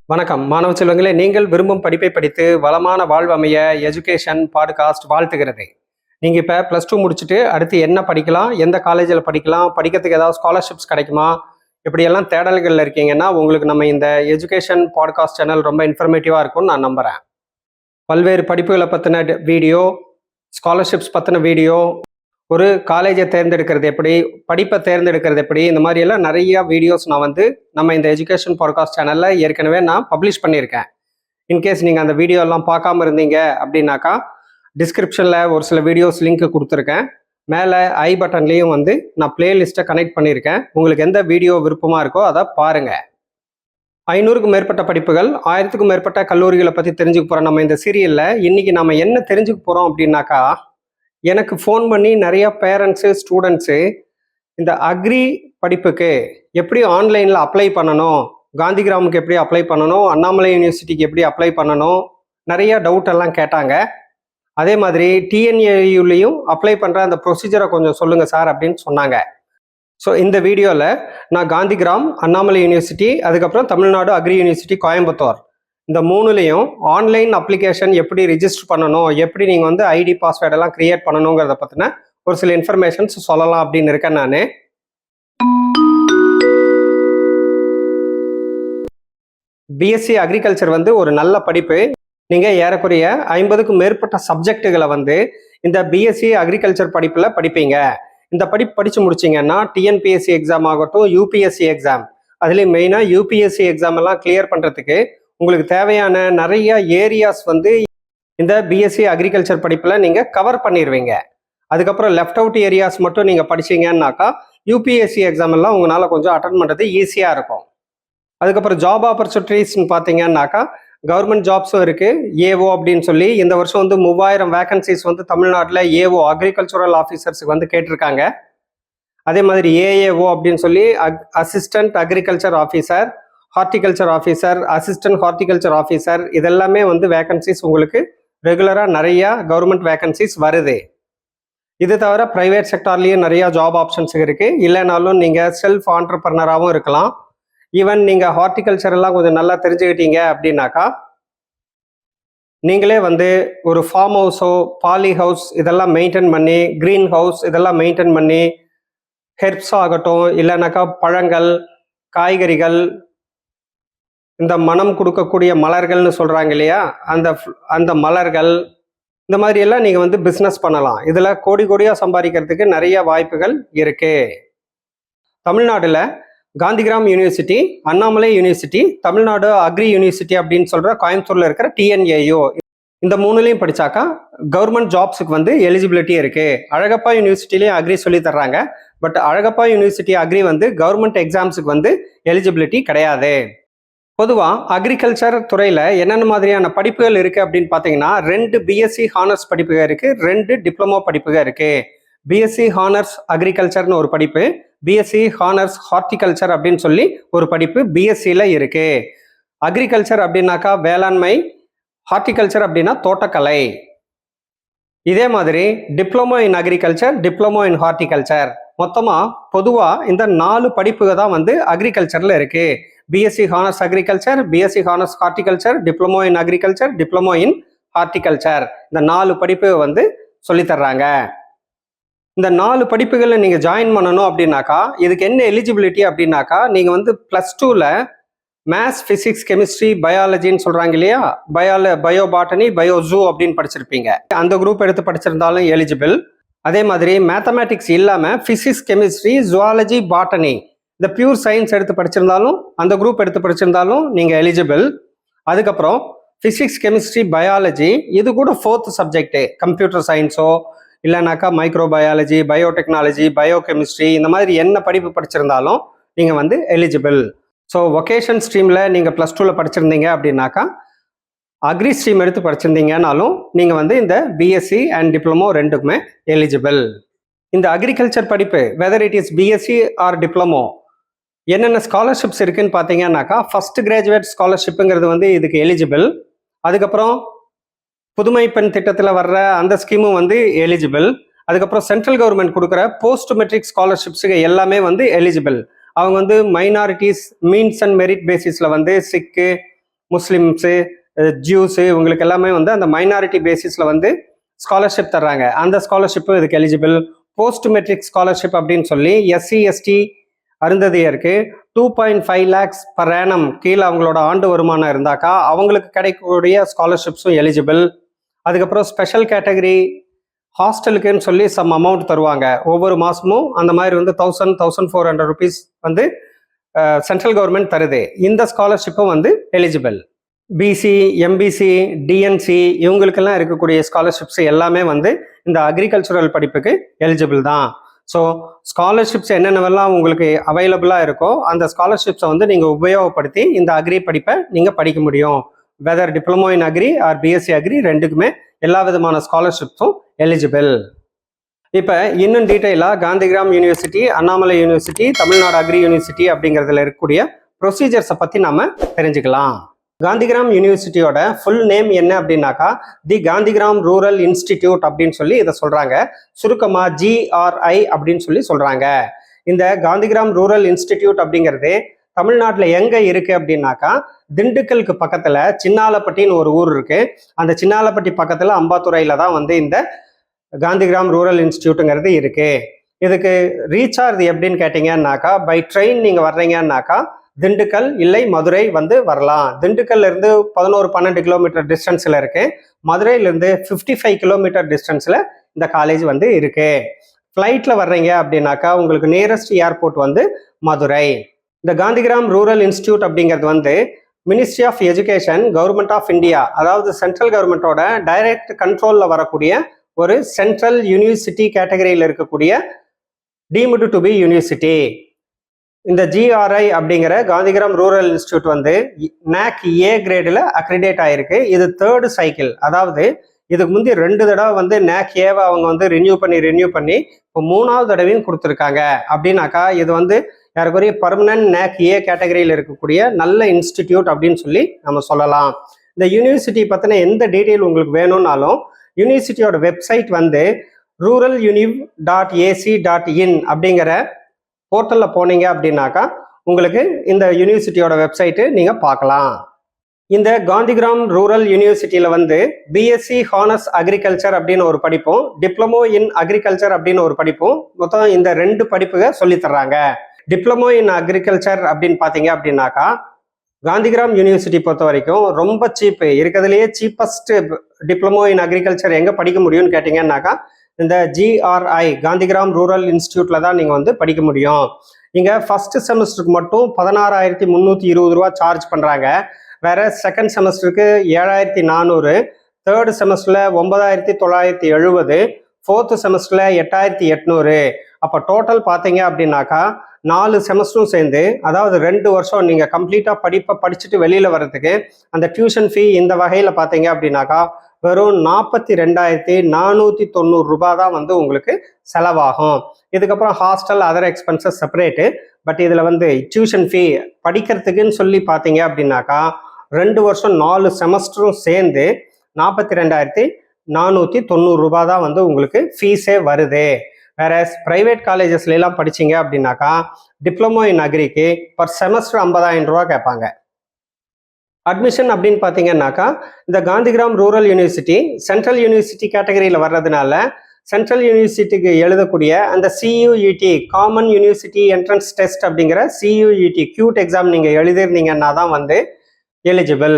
வணக்கம் மாணவ செல்வங்களே, நீங்கள் விரும்பும் படிப்பை படித்து வளமான வாழ்வு அமைய எஜுகேஷன் பாட்காஸ்ட் வாழ்த்துகிறது. நீங்கள் இப்போ +2 முடிச்சுட்டு அடுத்து என்ன படிக்கலாம், எந்த காலேஜில் படிக்கலாம், படிக்கிறதுக்கு ஏதாவது ஸ்காலர்ஷிப்ஸ் கிடைக்குமா, இப்படியெல்லாம் தேடல்களில் இருக்கீங்கன்னா உங்களுக்கு நம்ம இந்த எஜுகேஷன் பாட்காஸ்ட் சேனல் ரொம்ப இன்ஃபர்மேட்டிவாக இருக்கும்னு நான் நம்புகிறேன். பல்வேறு படிப்புகளை பற்றின வீடியோ, ஸ்காலர்ஷிப்ஸ் பற்றின வீடியோ, ஒரு காலேஜை தேர்ந்தெடுக்கிறது எப்படி, படிப்பை தேர்ந்தெடுக்கிறது எப்படி, இந்த மாதிரி எல்லாம் நிறைய வீடியோஸ் நான் நம்ம இந்த எஜுகேஷன் பாட்காஸ்ட் சேனலில் ஏற்கனவே நான் பப்ளிஷ் பண்ணியிருக்கேன். இன்கேஸ் நீங்கள் அந்த வீடியோ எல்லாம் பார்க்காம இருந்தீங்க அப்படின்னாக்கா டிஸ்கிரிப்ஷனில் ஒரு சில வீடியோஸ் லிங்க் கொடுத்துருக்கேன். மேலே ஐ பட்டன்லேயும் நான் பிளேலிஸ்ட்டை கனெக்ட் பண்ணியிருக்கேன். உங்களுக்கு எந்த வீடியோ விருப்பமாக இருக்கோ அதை பாருங்கள். 500க்கும் மேற்பட்ட படிப்புகள், 1000க்கும் மேற்பட்ட கல்லூரிகளை பற்றி தெரிஞ்சுக்க போகிறோம். நம்ம இந்த சீரியலில் இன்றைக்கி நம்ம என்ன தெரிஞ்சுக்க போகிறோம் அப்படின்னாக்கா, எனக்கு ஃபோன் பண்ணி நிறைய பேரண்ட்ஸு, ஸ்டூடெண்ட்ஸு இந்த அக்ரி படிப்புக்கு எப்படி ஆன்லைனில் அப்ளை பண்ணணும், காந்திகிராமுக்கு எப்படி அப்ளை பண்ணணும், அண்ணாமலை யூனிவர்சிட்டிக்கு எப்படி அப்ளை பண்ணணும், நிறைய டவுட் எல்லாம் கேட்டாங்க. அதே மாதிரி டிஎன்ஏயுலையும் அப்ளை பண்ணுற அந்த ப்ரொசீஜரை கொஞ்சம் சொல்லுங்கள் சார் அப்படின்னு சொன்னாங்க. ஸோ இந்த வீடியோவில் நான் காந்திகிராம், அண்ணாமலை யூனிவர்சிட்டி, அதுக்கப்புறம் தமிழ்நாடு அக்ரி யூனிவர்சிட்டி கோயம்புத்தூர், இந்த மூணுலேயும் ஆன்லைன் அப்ளிகேஷன் எப்படி ரிஜிஸ்டர் பண்ணணும், எப்படி நீங்கள் ஐடி பாஸ்வேர்டெல்லாம் கிரியேட் பண்ணணுங்கிறத பற்றின ஒரு சில இன்ஃபர்மேஷன்ஸ் சொல்லலாம் அப்படின்னு இருக்கேன் நான். பிஎஸ்சி அக்ரிகல்ச்சர் ஒரு நல்ல படிப்பு. நீங்கள் ஏறக்குறைய 50க்கும் மேற்பட்ட சப்ஜெக்டுகளை இந்த பிஎஸ்சி அக்ரிகல்ச்சர் படிப்பில் படிப்பீங்க. இந்த படிப்பு படித்து முடிச்சிங்கன்னா டிஎன்பிஎஸ்சி எக்ஸாம் ஆகட்டும், யூபிஎஸ்சி எக்ஸாம், அதுலேயும் மெயினாக யூபிஎஸ்சி எக்ஸாம் எல்லாம் கிளியர் பண்ணுறதுக்கு உங்களுக்கு தேவையான நிறைய ஏரியாஸ் இந்த பிஎஸ்சி அக்ரிகல்ச்சர் படிப்பில் நீங்கள் கவர் பண்ணிடுவீங்க. அதுக்கப்புறம் லெஃப்ட் அவுட் ஏரியாஸ் மட்டும் நீங்கள் படிச்சீங்கன்னாக்கா யூபிஎஸ்சி எக்ஸாம் எல்லாம் உங்களால் கொஞ்சம் அட்டன் பண்ணுறது ஈஸியாக இருக்கும். அதுக்கப்புறம் ஜாப் ஆப்பர்ச்சுனிட்டிஸ்ன்னு பார்த்தீங்கன்னாக்கா கவர்மெண்ட் ஜாப்ஸும் இருக்குது. ஏஓ அப்படின்னு சொல்லி இந்த வருஷம் 3000 வேகன்சிஸ் தமிழ்நாட்டில் ஏஓ அக்ரிகல்ச்சுரல் ஆஃபீஸர்ஸுக்கு கேட்டிருக்காங்க. அதே மாதிரி ஏஏஓ அப்படின்னு சொல்லி assistant agriculture officer, horticulture officer, assistant horticulture officer, இதெல்லாமே வேகன்சிஸ் உங்களுக்கு ரெகுலராக நிறையா கவர்மெண்ட் வேகன்சிஸ் வருது. இது தவிர ப்ரைவேட் செக்டார்லேயும் நிறையா ஜாப் ஆப்ஷன்ஸ் இருக்குது. இல்லைனாலும் நீங்கள் செல்ஃப் ஆண்டர்பிரனராகவும் இருக்கலாம். ஈவன் நீங்கள் ஹார்டிகல்ச்சர் எல்லாம் கொஞ்சம் நல்லா தெரிஞ்சுக்கிட்டீங்க அப்படின்னாக்கா நீங்களே ஒரு ஃபார்ம் ஹவுஸோ, பாலி ஹவுஸ் இதெல்லாம் மெயின்டைன் பண்ணி, க்ரீன் ஹவுஸ் இதெல்லாம் மெயின்டைன் பண்ணி, ஹெர்ப்ஸ் ஆகட்டும், இல்லைனாக்கா பழங்கள், காய்கறிகள், இந்த மனம் கொடுக்கக்கூடிய மலர்கள்னு சொல்கிறாங்க இல்லையா, அந்த மலர்கள், இந்த மாதிரி எல்லாம் நீங்கள் பிஸ்னஸ் பண்ணலாம். இதில் கோடியாக சம்பாதிக்கிறதுக்கு நிறைய வாய்ப்புகள் இருக்குது. தமிழ்நாட்டில் Gandhigram university, Annamalai university, Tamil Nadu agri university அப்படின்னு சொல்கிற கோயம்புத்தூரில் இருக்கிற டிஎன்ஏயு, இந்த மூணுலேயும் படித்தாக்கா கவர்மெண்ட் ஜாப்ஸுக்கு எலிஜிபிலிட்டி இருக்குது. அழகப்பா யூனிவர்சிட்டிலையும் அக்ரி சொல்லி தர்றாங்க. But Alagappa university agri government எக்ஸாம்ஸுக்கு எலிஜிபிலிட்டி கிடையாது. பொதுவாக அக்ரிகல்ச்சர் துறையில் என்னென்ன மாதிரியான படிப்புகள் இருக்குது அப்படின்னு பார்த்தீங்கன்னா 2 பிஎஸ்சி ஹானர்ஸ் படிப்புகள் இருக்குது, 2 டிப்ளமோ படிப்புகள் இருக்குது. பிஎஸ்சி ஹானர்ஸ் அக்ரிகல்ச்சர்னு ஒரு படிப்பு, பிஎஸ்சி ஹானர்ஸ் ஹார்டிகல்ச்சர் அப்படின்னு சொல்லி ஒரு படிப்பு பிஎஸ்சியில் இருக்குது. அக்ரிகல்ச்சர் அப்படின்னாக்கா வேளாண்மை, ஹார்டிகல்ச்சர் அப்படின்னா தோட்டக்கலை. இதே மாதிரி diploma in agriculture, diploma in horticulture, மொத்தமாக பொதுவாக இந்த 4 படிப்புகள் தான் அக்ரிகல்ச்சரில் இருக்குது. BSc honours agriculture, BSc honours horticulture, diploma in agriculture, diploma in horticulture, இந்த 4 படிப்பு சொல்லித்தர்றாங்க. இந்த 4 படிப்புகளில் நீங்கள் ஜாயின் பண்ணணும் அப்படின்னாக்கா இதுக்கு என்ன எலிஜிபிலிட்டி அப்படின்னாக்கா நீங்கள் +2ல் மேத்ஸ், ஃபிசிக்ஸ், கெமிஸ்ட்ரி, பயாலஜின்னு சொல்கிறாங்க இல்லையா, பயோ பாட்டனி, பயோ ஜூ அப்படின்னு படிச்சிருப்பீங்க. அந்த குரூப் எடுத்து படிச்சிருந்தாலும் எலிஜிபிள். அதே மாதிரி மேத்தமேட்டிக்ஸ் இல்லாமல் ஃபிசிக்ஸ், கெமிஸ்ட்ரி, ஜுவாலஜி, பாட்டனி, இந்த பியூர் சயின்ஸ் எடுத்து படிச்சிருந்தாலும், அந்த குரூப் எடுத்து படிச்சிருந்தாலும் நீங்கள் எலிஜிபிள். அதுக்கப்புறம் ஃபிசிக்ஸ், கெமிஸ்ட்ரி, பயாலஜி, இது கூட 4th சப்ஜெக்டு கம்ப்யூட்டர் சயின்ஸோ இல்லைனாக்கா மைக்ரோபயாலஜி, பயோடெக்னாலஜி, பயோகெமிஸ்ட்ரி, இந்த மாதிரி என்ன படிப்பு படிச்சிருந்தாலும் நீங்கள் எலிஜிபிள். ஸோ வொகேஷன் ஸ்ட்ரீமில் நீங்கள் +2ல் படிச்சிருந்தீங்க அப்படின்னாக்கா அக்ரி ஸ்ட்ரீம் எடுத்து படிச்சிருந்தீங்கன்னாலும் நீங்கள் இந்த பிஎஸ்சி அண்ட் டிப்ளமோ 2க்குமே எலிஜிபிள். இந்த அக்ரிகல்ச்சர் படிப்பு whether it is BSc R diploma என்னென்ன ஸ்காலர்ஷிப்ஸ் இருக்குதுன்னு பார்த்தீங்கன்னாக்கா ஃபஸ்ட் கிராஜுவேட் ஸ்காலர்ஷிப்புங்கிறது இதுக்கு எலிஜிபிள். அதுக்கப்புறம் புதுமை பெண் திட்டத்தில் வர்ற அந்த ஸ்கீமும் எலிஜிபிள். அதுக்கப்புறம் சென்ட்ரல் கவர்மெண்ட் கொடுக்குற போஸ்ட் மெட்ரிக் ஸ்காலர்ஷிப்ஸுக்கு எல்லாமே எலிஜிபிள். அவங்க மைனாரிட்டிஸ் மீன்ஸ் அண்ட் மெரிட் பேசிஸில் சிக்கு, முஸ்லிம்ஸு, ஜூஸு இவங்களுக்கு எல்லாமே வந்து அந்த மைனாரிட்டி பேசிஸில் வந்து ஸ்காலர்ஷிப் தர்றாங்க. அந்த ஸ்காலர்ஷிப்பும் இதுக்கு எலிஜிபிள். போஸ்ட் மெட்ரிக் ஸ்காலர்ஷிப் அப்படின்னு சொல்லி SC ST அருந்ததியருக்கு 2.5 lakhs per annum கீழே அவங்களோட ஆண்டு வருமானம் இருந்தாக்கா அவங்களுக்கு கிடைக்கக்கூடிய ஸ்காலர்ஷிப்ஸும் எலிஜிபிள். அதுக்கப்புறம் ஸ்பெஷல் கேட்டகரி ஹாஸ்டலுக்குன்னு சொல்லி சம் அமௌண்ட் தருவாங்க ஒவ்வொரு மாதமும். அந்த மாதிரி வந்து 1,400 rupees வந்து சென்ட்ரல் கவர்மெண்ட் தருது. இந்த ஸ்காலர்ஷிப்பும் வந்து எலிஜிபிள். பிசி, எம்பிசி, டிஎன்சி இவங்களுக்கெல்லாம் இருக்கக்கூடிய ஸ்காலர்ஷிப்ஸ் எல்லாமே வந்து இந்த அக்ரிகல்ச்சுரல் படிப்புக்கு எலிஜிபிள் தான். ஸோ ஸ்காலர்ஷிப்ஸ் என்னென்னவெல்லாம் உங்களுக்கு அவைலபிளாக இருக்கோ அந்த ஸ்காலர்ஷிப்ஸை வந்து நீங்கள் உபயோகப்படுத்தி இந்த அக்ரி படிப்பை நீங்கள் படிக்க முடியும். Whether diploma in agri or BSc agri ரெண்டுக்குமே எல்லா விதமான ஸ்காலர்ஷிப்ஸும் எலிஜிபிள். இப்போ இன்னும் டீட்டெயிலாக Gandhigram university, Annamalai university, Tamil Nadu agri university அப்படிங்கிறதுல இருக்கக்கூடிய ப்ரொசீஜர்ஸை பற்றி நம்ம தெரிஞ்சுக்கலாம். காந்திகிராம் யூனிவர்சிட்டியோட ஃபுல் நேம் என்ன அப்படின்னாக்கா தி காந்திகிராம் ரூரல் இன்ஸ்டிடியூட் அப்படின்னு சொல்லி இதை சொல்கிறாங்க. சுருக்கமாக GRI அப்படின்னு சொல்லி சொல்கிறாங்க. இந்த காந்திகிராம் ரூரல் இன்ஸ்டிடியூட் அப்படிங்கிறது தமிழ்நாட்டில் எங்கே இருக்குது அப்படின்னாக்கா திண்டுக்கலுக்கு பக்கத்தில் சின்னாலப்பட்டின்னு ஒரு ஊர் இருக்குது. அந்த சின்னாலப்பட்டி பக்கத்தில் அம்பாத்துறையில் தான் வந்து இந்த காந்திகிராம் ரூரல் இன்ஸ்டிடியூட்டுங்கிறது இருக்குது. இதுக்கு ரீச் ஆகுது எப்படின்னு கேட்டிங்கன்னாக்கா பை ட்ரெயின் நீங்கள் வர்றீங்கன்னாக்கா திண்டுக்கல் இல்லை மதுரை வந்து வரலாம். திண்டுக்கல்ல இருந்து 11-12 கிலோமீட்டர் டிஸ்டன்ஸில் இருக்கு. மதுரையிலேருந்து 55 கிலோமீட்டர் டிஸ்டன்ஸில் இந்த காலேஜ் வந்து இருக்கு. ஃப்ளைட்டில் வர்றீங்க அப்படின்னாக்கா உங்களுக்கு நியரஸ்ட் ஏர்போர்ட் வந்து மதுரை. இந்த காந்திகிராம் ரூரல் இன்ஸ்டிடியூட் அப்படிங்கிறது வந்து ministry of education, government of India, அதாவது சென்ட்ரல் கவர்மெண்ட்டோட டைரக்ட் கண்ட்ரோலில் வரக்கூடிய ஒரு சென்ட்ரல் யூனிவர்சிட்டி கேட்டகரியில் இருக்கக்கூடிய டீம்டு டு பி யூனிவர்சிட்டி. இந்த GRI அப்படிங்கிற காந்திகிராம் ரூரல் இன்ஸ்டிடியூட் வந்து NAC A கிரேடில் அக்ரிடேட் ஆயிருக்கு. இது 3rd சைக்கிள். அதாவது இதுக்கு முந்தி 2 தடவை வந்து NAC Aவை அவங்க வந்து ரினியூ பண்ணி இப்போ 3வது தடவையும் கொடுத்துருக்காங்க. அப்படின்னாக்கா இது வந்து யாருக்குரிய பர்மனன்ட் NAC A கேட்டகரியில் இருக்கக்கூடிய நல்ல இன்ஸ்டிடியூட் அப்படின்னு சொல்லி நம்ம சொல்லலாம். இந்த யூனிவர்சிட்டி பற்றின எந்த டீட்டெயில் உங்களுக்கு வேணும்னாலும் யூனிவர்சிட்டியோட வெப்சைட் வந்து ruraluniv.ac.in அப்படிங்கிற போர்ட்டலில் போனீங்க அப்படின்னாக்கா உங்களுக்கு இந்த யூனிவர்சிட்டியோட வெப்சைட்டு நீங்கள் பார்க்கலாம். இந்த காந்திகிராம் ரூரல் யூனிவர்சிட்டியில் வந்து பிஎஸ்சி ஹானர்ஸ் அக்ரிகல்ச்சர் அப்படின்னு ஒரு படிப்பும், டிப்ளமோ இன் அக்ரிகல்ச்சர் அப்படின்னு ஒரு படிப்பும், மொத்தம் இந்த 2 படிப்புக சொல்லித்தர்றாங்க. டிப்ளமோ இன் அக்ரிகல்ச்சர் அப்படின்னு பார்த்தீங்க அப்படின்னாக்கா காந்திகிராம் யூனிவர்சிட்டி பொறுத்த வரைக்கும் ரொம்ப சீப்பு, இருக்கிறதுலையே சீப்பஸ்ட் டிப்ளமோ இன் அக்ரிகல்ச்சர் எங்கே படிக்க முடியும்னு கேட்டிங்கன்னாக்கா இந்த GRI காந்திகிராம் ரூரல் இன்ஸ்டிடியூட்ல தான் நீங்கள் வந்து படிக்க முடியும். இங்கே ஃபர்ஸ்ட் செமஸ்டருக்கு மட்டும் 16,320 ரூபா சார்ஜ் பண்ணுறாங்க. வேற செகண்ட் செமஸ்டருக்கு 7,400, தேர்டு செமஸ்டரில் 9,970, ஃபோர்த்து செமஸ்டரில் 8,800. அப்போ டோட்டல் பார்த்தீங்க அப்படின்னாக்கா 4 செமஸ்டரும் சேர்ந்து, அதாவது 2 வருஷம் நீங்கள் கம்ப்ளீட்டாக படிச்சுட்டு வெளியில் வர்றதுக்கு அந்த டியூஷன் ஃபீ இந்த வகையில் பார்த்தீங்க அப்படின்னாக்கா வெறும் 42,490 ரூபா தான் வந்து உங்களுக்கு செலவாகும். இதுக்கப்புறம் hostel, other expenses separate. But இதில் வந்து டியூஷன் ஃபீ படிக்கிறதுக்குன்னு சொல்லி பார்த்தீங்க அப்படின்னாக்கா 2 வருஷம் 4 செமஸ்டரும் சேர்ந்து 42,490 ரூபா தான் வந்து உங்களுக்கு ஃபீஸே வருது. வேற ப்ரைவேட் காலேஜஸ்லாம் படிச்சிங்க அப்படின்னாக்கா டிப்ளமோ இன் அக்ரிக்கு பர் செமஸ்டர் 50,000 ரூபா கேட்பாங்க. அட்மிஷன் அப்படின்னு பார்த்தீங்கன்னாக்கா இந்த Gandhigram rural university central university கேட்டகரியில் வர்றதுனால சென்ட்ரல் யூனிவர்சிட்டிக்கு எழுதக்கூடிய அந்த CUET common university entrance test அப்படிங்கிற CUET கியூட் எக்ஸாம் நீங்கள் எழுதிருந்தீங்கன்னா தான் வந்து எலிஜிபிள்.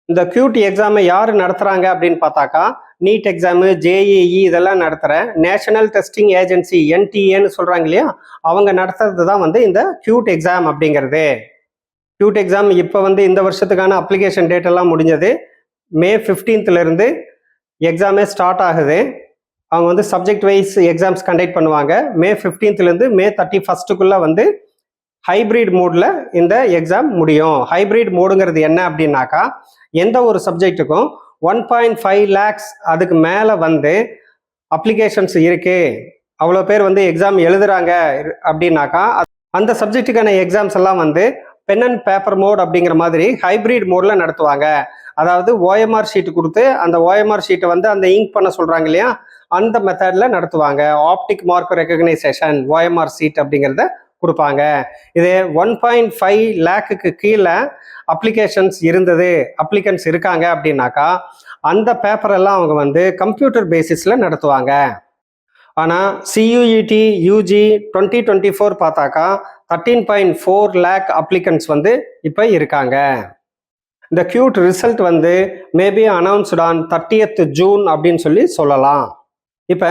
இந்த கியூட் எக்ஸாமை யார் நடத்துகிறாங்க அப்படின்னு பார்த்தாக்கா நீட் எக்ஸாமு, JEE இதெல்லாம் நடத்துகிற நேஷனல் டெஸ்டிங் ஏஜென்சி NTA சொல்கிறாங்க இல்லையா, அவங்க நடத்துறது தான் வந்து இந்த கியூட் எக்ஸாம் அப்படிங்கிறது. கியூட் எக்ஸாம் இப்போ வந்து இந்த வருஷத்துக்கான அப்ளிகேஷன் டேட் எல்லாம் முடிஞ்சது. May 15th எக்ஸாமே ஸ்டார்ட் ஆகுது. அவங்க வந்து சப்ஜெக்ட் வைஸ் எக்ஸாம்ஸ் கண்டக்ட் பண்ணுவாங்க. May 15th May 31 வந்து ஹைப்ரிட் மோடில் இந்த எக்ஸாம் முடியும். ஹைப்ரிட் மோடுங்கிறது என்ன அப்படின்னாக்கா எந்த ஒரு சப்ஜெக்ட்டுக்கும் 1.5 lakhs அதுக்கு மேலே வந்து அப்ளிகேஷன்ஸ் இருக்கு, அவ்வளோ பேர் வந்து எக்ஸாம் எழுதுறாங்க அப்படின்னாக்கா அந்த சப்ஜெக்ட்டுக்கான எக்ஸாம்ஸ் எல்லாம் வந்து பென் அண்ட் பேப்பர் மோட் அப்படிங்கிற மாதிரி ஹைப்ரிட் மோடில் நடத்துவாங்க. அதாவது OMR ஷீட்டு கொடுத்து அந்த OMR ஷீட்டை வந்து அந்த இங்க் பண்ண சொல்கிறாங்க இல்லையா, அந்த மெத்தடில் நடத்துவாங்க. Optic mark recognition OMR sheet அப்படிங்கிறத கொடுப்பாங்க. இதே 1.5 லேக்குக்கு கீழே அப்ளிகேஷன்ஸ் அப்ளிகன்ஸ் இருக்காங்க அப்படின்னாக்கா அந்த பேப்பரெல்லாம் அவங்க வந்து கம்ப்யூட்டர் பேசிஸில் நடத்துவாங்க. ஆனால் CUET UG 2024 பார்த்தாக்கா 13.4 லேக் அப்ளிகன்ஸ் வந்து இப்போ இருக்காங்க. இந்த கியூட் ரிசல்ட் வந்து maybe announced on 30th June அப்படின்னு சொல்லலாம். இப்போ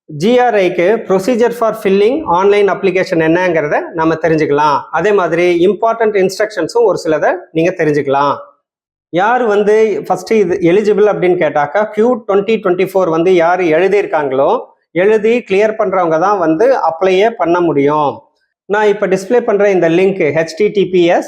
GRIக்கு procedure for filling online application என்னங்கிறத நம்ம தெரிஞ்சுக்கலாம். அதே மாதிரி இம்பார்ட்டன்ட் இன்ஸ்ட்ரக்ஷன்ஸும் ஒரு சிலதை நீங்கள் தெரிஞ்சுக்கலாம். யார் வந்து ஃபஸ்ட்டு இது எலிஜிபிள் அப்படின்னு கேட்டாக்கா கியூட் 2024 வந்து யார் எழுதியிருக்காங்களோ எழுதி கிளியர் பண்ணுறவங்க தான் வந்து அப்ளையே பண்ண முடியும். நான் இப்போ டிஸ்பிளே பண்ணுற இந்த லிங்க் https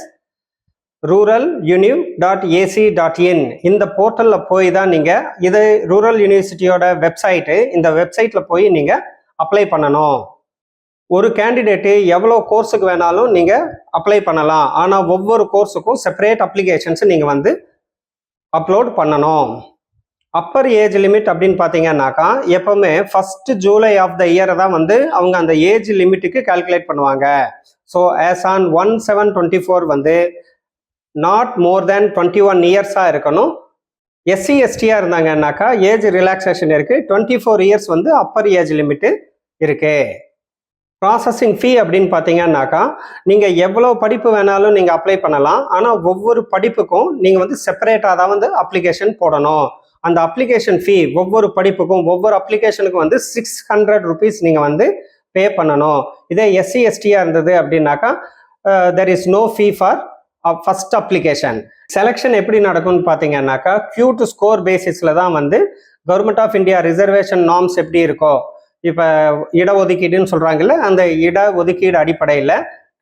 ruraluniv.ac.in இந்த போர்ட்டலில் போய் தான் நீங்கள் இது ரூரல் யூனிவர்சிட்டியோட வெப்சைட்டு, இந்த வெப்சைட்டில் போய் நீங்கள் அப்ளை பண்ணணும். ஒரு கேண்டிடேட்டு எவ்வளோ கோர்ஸுக்கு வேணாலும் நீங்கள் அப்ளை பண்ணலாம். ஆனால் ஒவ்வொரு கோர்ஸுக்கும் செப்பரேட் அப்ளிகேஷன்ஸ் நீங்கள் வந்து அப்லோட் பண்ணணும். அப்பர் ஏஜ் லிமிட் அப்படின்னு பார்த்தீங்கன்னாக்கா எப்பவுமே 1st ஜூலை ஆஃப் த இயரை தான் வந்து அவங்க அந்த ஏஜ் லிமிட்டுக்கு கால்குலேட் பண்ணுவாங்க. ஸோ ஆஸ் ஆன் 1/7/24 வந்து நாட் மோர் தேன் 21 இயர்ஸாக இருக்கணும். SC STயாக இருந்தாங்கன்னாக்கா ஏஜ் ரிலாக்ஸேஷன் இருக்குது. 24 இயர்ஸ் வந்து அப்பர் ஏஜ் லிமிட்டு இருக்குது. ப்ராசஸிங் ஃபீ அப்படின்னு பார்த்தீங்கன்னாக்கா நீங்கள் எவ்வளோ படிப்பு வேணாலும் நீங்கள் அப்ளை பண்ணலாம். ஆனால் ஒவ்வொரு படிப்புக்கும் நீங்கள் வந்து செப்பரேட்டாக தான் வந்து அப்ளிகேஷன் போடணும். அந்த அப்ளிகேஷன் ஃபீ ஒவ்வொரு படிப்புக்கும் ஒவ்வொரு அப்ளிகேஷனுக்கும் வந்து 600 rupees நீங்கள் வந்து பே பண்ணணும். இதே SC STயாக இருந்தது அப்படின்னாக்கா there is no fee for first application. Selection எப்படி நடக்கும்னு பார்த்தீங்கன்னாக்கா கியூட் ஸ்கோர் பேசிஸில் தான் வந்து government of India reservation norms எப்படி இருக்கோ, இப்போ இடஒதுக்கீடுன்னு சொல்கிறாங்கல்ல, அந்த இடஒதுக்கீடு அடிப்படையில்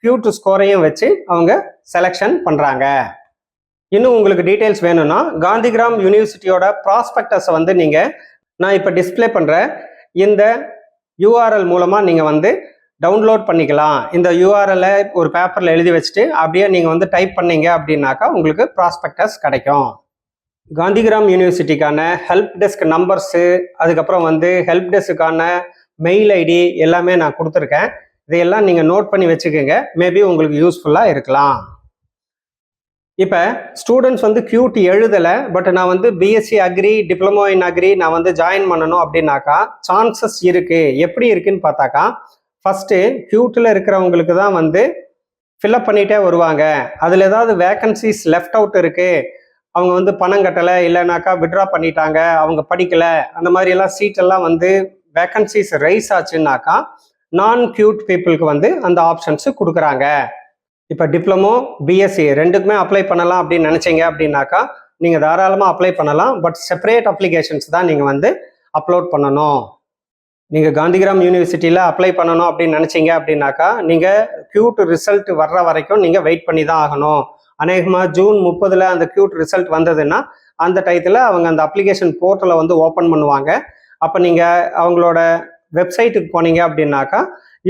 கியூட் ஸ்கோரையும் வச்சு அவங்க செலெக்ஷன் பண்ணுறாங்க. இன்னும் உங்களுக்கு டீட்டெயில்ஸ் வேணும்னா காந்திகிராம் யூனிவர்சிட்டியோட ப்ராஸ்பெக்டஸை வந்து நான் இப்போ டிஸ்பிளே பண்ணுற இந்த URL மூலமாக நீங்கள் வந்து டவுன்லோட் பண்ணிக்கலாம். இந்த URL ஒரு பேப்பரில் எழுதி வச்சுட்டு அப்படியே நீங்கள் வந்து டைப் பண்ணீங்க அப்படின்னாக்கா உங்களுக்கு ப்ராஸ்பெக்டஸ் கிடைக்கும். காந்திகிராம் யூனிவர்சிட்டிக்கான ஹெல்ப் டெஸ்க் நம்பர்ஸு, அதுக்கப்புறம் வந்து ஹெல்ப் டெஸ்க்குக்கான மெயில் ஐடி எல்லாமே நான் கொடுத்துருக்கேன். இதையெல்லாம் நீங்கள் நோட் பண்ணி வச்சுக்கோங்க. மேபி உங்களுக்கு யூஸ்ஃபுல்லாக இருக்கலாம். இப்போ ஸ்டூடெண்ட்ஸ் வந்து கியூட் எழுதலை, பட் நான் வந்து BSc agri, diploma in agri நான் வந்து ஜாயின் பண்ணணும் அப்படின்னாக்கா சான்சஸ் இருக்குது. எப்படி இருக்குன்னு பார்த்தாக்கா ஃபஸ்ட்டு கியூட்டில் இருக்கிறவங்களுக்கு தான் வந்து ஃபில்அப் பண்ணிகிட்டே வருவாங்க. அதில் ஏதாவது வேக்கன்சிஸ் லெஃப்ட் அவுட் இருக்குது, அவங்க வந்து பணம் கட்டலை, இல்லைனாக்கா விட்ரா பண்ணிட்டாங்க, அவங்க படிக்கலை, அந்த மாதிரியெல்லாம் சீட்டெல்லாம் வந்து வேக்கன்சிஸ் ரைஸ் ஆச்சுன்னாக்கா நான் கியூட் பீப்புளுக்கு வந்து அந்த ஆப்ஷன்ஸு கொடுக்குறாங்க. இப்போ டிப்ளமோ BSc ரெண்டுக்குமே அப்ளை பண்ணலாம் அப்படின்னு நினச்சிங்க அப்படின்னாக்கா நீங்கள் தாராளமாக அப்ளை பண்ணலாம். பட் செப்பரேட் அப்ளிகேஷன்ஸ் தான் நீங்கள் வந்து அப்லோட் பண்ணணும். நீங்கள் காந்திகிராம் யூனிவர்சிட்டியில் அப்ளை பண்ணணும் அப்படின்னு நினச்சிங்க அப்படின்னாக்கா நீங்கள் கியூட் ரிசல்ட் வர்ற வரைக்கும் நீங்கள் வெயிட் பண்ணி தான் ஆகணும். அநேகமாக ஜூன் 30 அந்த கியூட் ரிசல்ட் வந்ததுன்னா அந்த டயத்தில் அவங்க அந்த அப்ளிகேஷன் போர்ட்டலை வந்து ஓப்பன் பண்ணுவாங்க. அப்போ நீங்கள் அவங்களோட வெப்சைட்டுக்கு போனீங்க அப்படின்னாக்கா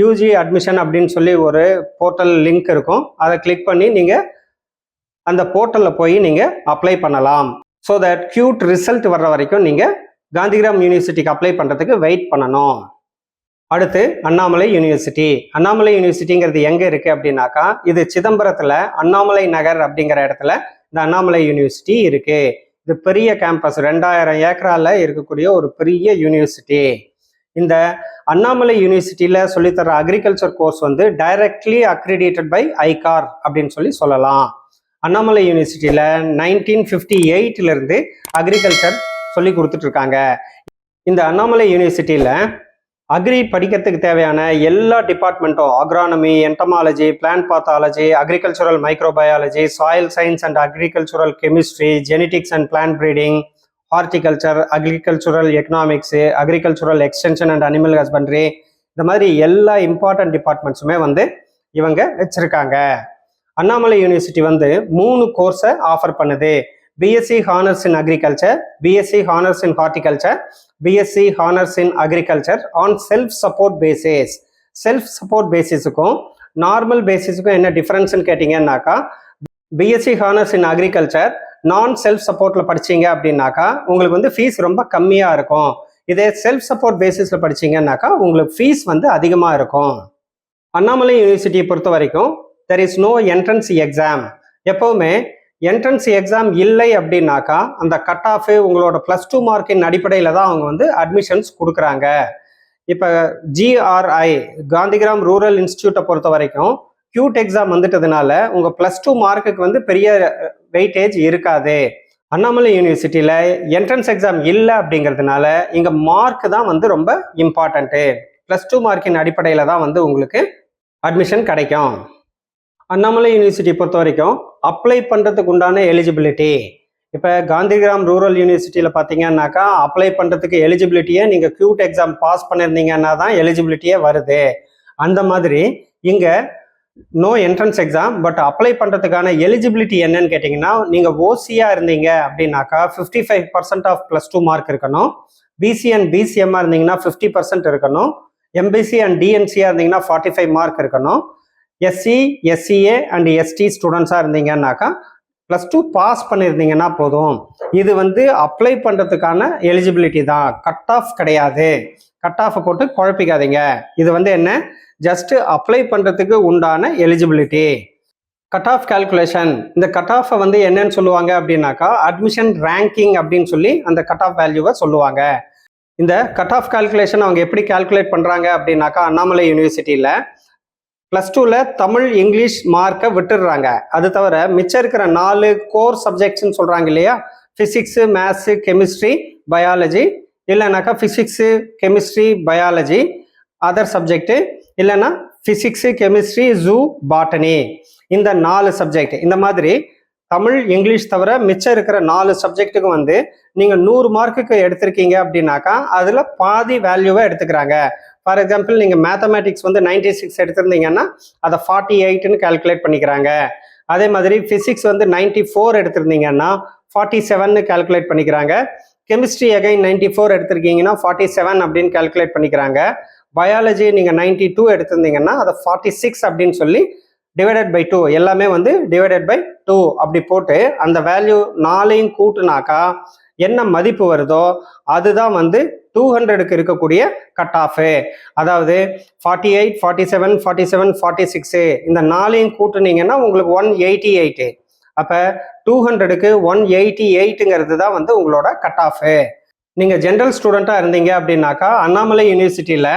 UG அட்மிஷன் அப்படின்னு சொல்லி ஒரு போர்ட்டல் லிங்க் இருக்கும். அதை கிளிக் பண்ணி நீங்கள் அந்த போர்ட்டலில் போய் நீங்கள் அப்ளை பண்ணலாம். ஸோ தட் கியூட் ரிசல்ட் வர்ற வரைக்கும் நீங்கள் காந்திகிராம் யூனிவர்சிட்டிக்கு அப்ளை பண்ணுறதுக்கு வெயிட் பண்ணணும். அடுத்து அண்ணாமலை யூனிவர்சிட்டி. அண்ணாமலை யூனிவர்சிட்டிங்கிறது எங்கே இருக்குது அப்படின்னாக்கா இது சிதம்பரத்தில் அண்ணாமலை நகர் அப்படிங்கிற இடத்துல இந்த அண்ணாமலை யூனிவர்சிட்டி இருக்குது. இது பெரிய கேம்பஸ், 2000 ஏக்கரால இருக்கக்கூடிய ஒரு பெரிய யூனிவர்சிட்டி. இந்த அண்ணாமலை யூனிவர்சிட்டியில் சொல்லித்தர அக்ரிகல்ச்சர் கோர்ஸ் வந்து டைரக்ட்லி அக்ரிடேட்டட் பை ஐகார் அப்படின்னு சொல்லலாம். அண்ணாமலை யூனிவர்சிட்டியில் 1958 அக்ரிகல்ச்சர் சொல்லி கொடுத்துட்ருக்காங்க. இந்த அண்ணாமலை யூனிவர்சிட்டியில் அக்ரி படிக்கிறதுக்கு தேவையான எல்லா டிபார்ட்மெண்ட்டும் agronomy, entomology, plant pathology, agricultural microbiology, soil science and agricultural chemistry, genetics and plant breeding, horticulture, agricultural economics, agricultural extension and animal husbandry, இந்த மாதிரி எல்லா இம்பார்ட்டன்ட் டிபார்ட்மெண்ட்ஸுமே வந்து இவங்க வச்சுருக்காங்க. அண்ணாமலை யூனிவர்சிட்டி வந்து 3 கோர்ஸை ஆஃபர் பண்ணுது. BSc honours in agriculture, BSc honours in horticulture, BSc honours in agriculture on self support basis. Self support பேசிஸுக்கும் நார்மல் பேசிஸுக்கும் என்ன டிஃப்ரென்ஸ்ன்னு கேட்டிங்கன்னாக்கா BSc honours in agriculture non self சப்போர்ட்டில் படிச்சிங்க அப்படின்னாக்கா உங்களுக்கு வந்து ஃபீஸ் ரொம்ப கம்மியாக இருக்கும். இதே செல்ஃப் சப்போர்ட் பேசிஸில் படிச்சிங்கன்னாக்கா உங்களுக்கு ஃபீஸ் வந்து அதிகமாக இருக்கும். அண்ணாமலை யூனிவர்சிட்டியை பொறுத்த வரைக்கும் there is no entrance exam. எப்போவுமே என்ட்ரன்ஸ் எக்ஸாம் இல்லை அப்படின்னாக்கா அந்த கட் ஆஃப் உங்களோட +2 மார்க்கின் அடிப்படையில் தான் அவங்க வந்து அட்மிஷன்ஸ் கொடுக்குறாங்க. இப்போ GRI காந்திகிராம் ரூரல் இன்ஸ்டியூட்டை பொறுத்த வரைக்கும் கியூட் எக்ஸாம் வந்துட்டதுனால உங்கள் +2 மார்க்குக்கு வந்து பெரிய வெயிட்டேஜ் இருக்காது. அண்ணாமலை யூனிவர்சிட்டியில் என்ட்ரன்ஸ் எக்ஸாம் இல்லை அப்படிங்கிறதுனால இங்கே மார்க் தான் வந்து ரொம்ப இம்பார்ட்டண்ட்டு. +2 மார்க்கின் அடிப்படையில் தான் வந்து உங்களுக்கு அட்மிஷன் கிடைக்கும். அண்ணாமலை யூனிவர்சிட்டி பொறுத்த வரைக்கும் அப்ளை பண்ணுறதுக்கு உண்டான எலிஜிபிலிட்டி, இப்போ காந்திகிராம் ரூரல் யூனிவர்சிட்டியில் பார்த்தீங்கன்னாக்கா அப்ளை பண்ணுறதுக்கு எலிஜிபிலிட்டியை நீங்கள் கியூட் எக்ஸாம் பாஸ் பண்ணியிருந்தீங்கன்னா தான் எலிஜிபிலிட்டியே வருது. அந்த மாதிரி இங்கே no entrance exam, but apply பண்ணுறதுக்கான எலிஜிபிலிட்டி என்னன்னு கேட்டிங்கன்னா நீங்கள் ஓசியாக இருந்தீங்க அப்படின்னாக்கா 55% ஆஃப் +2 மார்க் இருக்கணும். பிசி அண்ட் பிசிஎம்மாக இருந்தீங்கன்னா 50% இருக்கணும். எம்பிசி அண்ட் டிஎன்சியாக இருந்தீங்கன்னா 45 மார்க் இருக்கணும். எஸ்சி எஸ்சிஏ அண்ட் எஸ்டி ஸ்டூடெண்ட்ஸாக இருந்தீங்கன்னாக்கா +2 பாஸ் பண்ணியிருந்தீங்கன்னா போதும். இது வந்து அப்ளை பண்ணுறதுக்கான எலிஜிபிலிட்டி தான், கட் ஆஃப் கிடையாது. கட் ஆஃப் போட்டு குழப்பிக்காதீங்க. இது வந்து என்ன, ஜஸ்ட் அப்ளை பண்ணுறதுக்கு உண்டான எலிஜிபிலிட்டி. கட் ஆஃப் கால்குலேஷன், இந்த கட் ஆஃபை வந்து என்னன்னு சொல்லுவாங்க அப்படின்னாக்கா அட்மிஷன் ரேங்கிங் அப்படின்னு சொல்லி அந்த கட் ஆஃப் வேல்யூவை சொல்லுவாங்க. இந்த கட் ஆஃப் கால்குலேஷன் அவங்க எப்படி கால்குலேட் பண்ணுறாங்க அப்படின்னாக்கா அண்ணாமலை யூனிவர்சிட்டியில் +2ல தமிழ் இங்கிலீஷ் மார்க்கை விட்டுடுறாங்க. அது தவிர மிச்சம் இருக்கிற 4 கோர் சப்ஜெக்ட்ஸ்ன்னு சொல்கிறாங்க இல்லையா, ஃபிசிக்ஸு மேத்ஸு கெமிஸ்ட்ரி பயாலஜி, இல்லைனாக்கா physics chemistry biology other subject, இல்லைன்னா ஃபிசிக்ஸு கெமிஸ்ட்ரி ஜூ பாட்டனி, இந்த 4 சப்ஜெக்ட். இந்த மாதிரி தமிழ் இங்கிலீஷ் தவிர மிச்சம் இருக்கிற 4 சப்ஜெக்ட்டுக்கு வந்து நீங்கள் 100 மார்க்குக்கு எடுத்திருக்கீங்க அப்படின்னாக்கா அதில் பாதி வேல்யூவை எடுத்துக்கிறாங்க. ஃபார் எக்ஸாம்பிள் நீங்கள் மேத்தமேட்டிக்ஸ் வந்து 96 எடுத்திருந்தீங்கன்னா அதை 48ன்னு கால்குலேட் பண்ணிக்கிறாங்க. அதே மாதிரி ஃபிசிக்ஸ் வந்து 94 எடுத்திருந்தீங்கன்னா 47ன்னு கால்குலேட் பண்ணிக்கிறாங்க. கெமிஸ்ட்ரி அகைன் 94 எடுத்திருக்கீங்கன்னா 47 அப்படின்னு கால்குலேட் பண்ணிக்கிறாங்க. பயாலஜி நீங்கள் 92 எடுத்திருந்தீங்கன்னா அதை 46 அப்படின்னு சொல்லி டிவைடட் பை 2, எல்லாமே வந்து டிவைடட் பை 2 அப்படி போட்டு அந்த வேல்யூ 4ஐயும் கூட்டுனாக்கா என்ன மதிப்பு வருதோ அதுதான் வந்து 200க்கு இருக்கக்கூடிய கட் ஆஃப். அதாவது 48, 47, 47, 46 இந்த 4ஐயும் கூட்டுனீங்கன்னா உங்களுக்கு 188. அப்போ 200க்கு 188ங்கிறது தான் வந்து உங்களோட கட் ஆஃப். நீங்கள் ஜென்ரல் ஸ்டூடெண்ட்டாக இருந்தீங்க அப்படின்னாக்கா அண்ணாமலை யூனிவர்சிட்டியில்